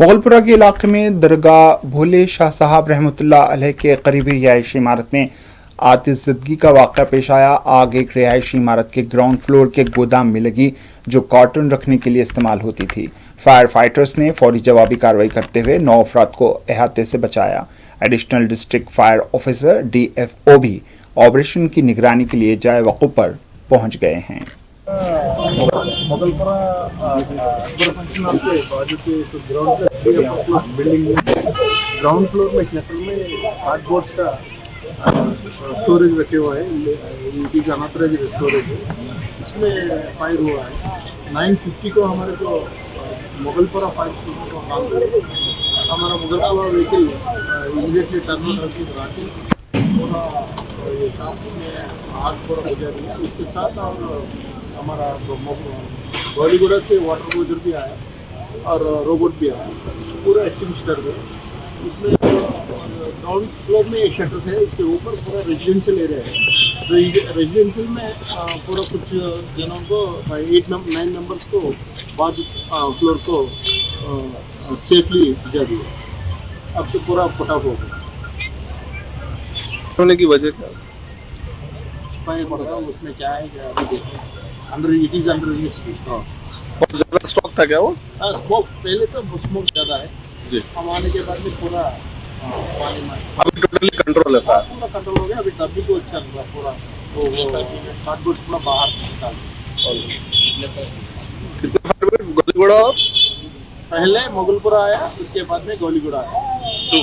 मोगलपुरा के इलाके में दरगाह भोले शाह साहब रहमतुल्लाह अलैह के करीबी रिहायशी इमारत में आतिशज़दगी का वाक़या पेश आया। आग एक रिहायशी इमारत के ग्राउंड फ्लोर के गोदाम में लगी, जो कॉटन रखने के लिए इस्तेमाल होती थी। फायर फाइटर्स ने फौरी जवाबी कार्रवाई करते हुए 9 अफराद को अहाते से बचाया। Additional district fire officer DFO भी ऑपरेशन की निगरानी के लिए जाए वक़्फ़ पर पहुंच गए हैं। मोगलपुरा फंक्शन हॉल के बाजू के ग्राउंड बिल्डिंग में ग्राउंड फ्लोर में शटर में कार्डबोर्ड्स का स्टोरेज रखे हुआ है। इट इज अनऑथराइज्ड स्टोरेज है। इसमें फायर हुआ है 9:50 को। हमारे जो मोगलपुरा फायर स्टेशन को कॉल करे, हमारा मोगलपुरा व्हीकल इमीडिएटली टर्न करके पूरा ये काम में आग पूरा बुझा दिया। इसके साथ और हमारा बॉलीवुड से वाटर बोजर भी आया और रोबोट भी आया, पूरा एक्टिविस्ट कर गए। इसमें ग्राउंड फ्लोर में शटर्स है, उसके ऊपर पूरा रेजिडेंशियल एरिया है। रेजिडेंशियल में पूरा कुछ जनों को 9 मेंबर्स को बाद फ्लोर को सेफली भिजा दिया। अब तो पूरा फटाफ हो गया। होने की वजह क्या? मैं पढ़ता हूँ उसमें क्या है, क्या अभी देखें। Under it is under investigation. और ज्यादा स्टॉक था क्या वो? स्मोक पहले तो स्मोक ज़्यादा है जी। हम आने के बाद में पूरा पानी में अभी टोटली कंट्रोल है फायर? पूरा कंट्रोल हो गया। अभी तब भी तो अच्छा लगा पूरा वो कार्डबोर्ड्स पूरा बाहर निकाल। कितने फायर ब्रिगेड गोलीगोड़ा? पहले मोगलपुरा आया, उसके बाद में गोलीगुड़ा आया।